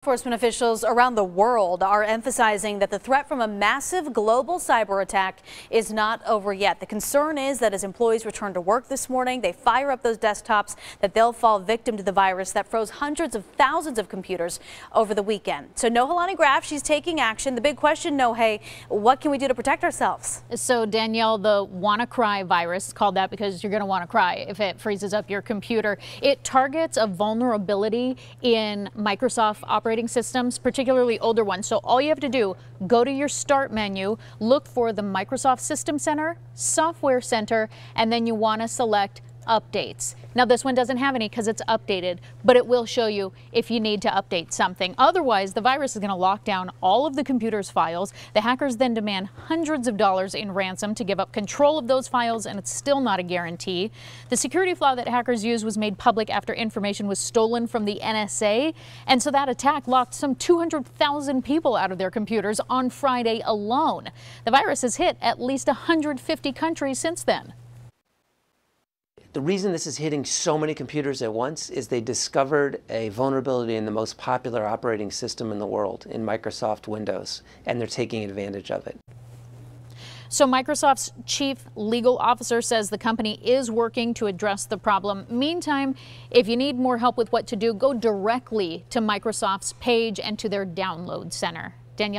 Enforcement officials around the world are emphasizing that the threat from a massive global cyber attack is not over yet. The concern is that as employees return to work this morning, they fire up those desktops, that they'll fall victim to the virus that froze hundreds of thousands of computers over the weekend. So Nohelani Graf, she's taking action. The big question, Nohe, what can we do to protect ourselves? So Danielle, the Wannacry virus, called that because you're going to want to cry if it freezes up your computer. It targets a vulnerability in Microsoft operating systems, particularly older ones. So all you have to do, go to your start menu, look for the Microsoft System Center, Software Center, and then you want to select updates. Now this one doesn't have any because it's updated, but it will show you if you need to update something. Otherwise, the virus is going to lock down all of the computer's files. The hackers then demand hundreds of dollars in ransom to give up control of those files, and it's still not a guarantee. The security flaw that hackers used was made public after information was stolen from the NSA, and so that attack locked some 200,000 people out of their computers on Friday alone. The virus has hit at least 150 countries since then. The reason this is hitting so many computers at once is they discovered a vulnerability in the most popular operating system in the world, in Microsoft Windows, and they're taking advantage of it. So Microsoft's chief legal officer says the company is working to address the problem. Meantime, if you need more help with what to do, go directly to Microsoft's page and to their download center. Danielle.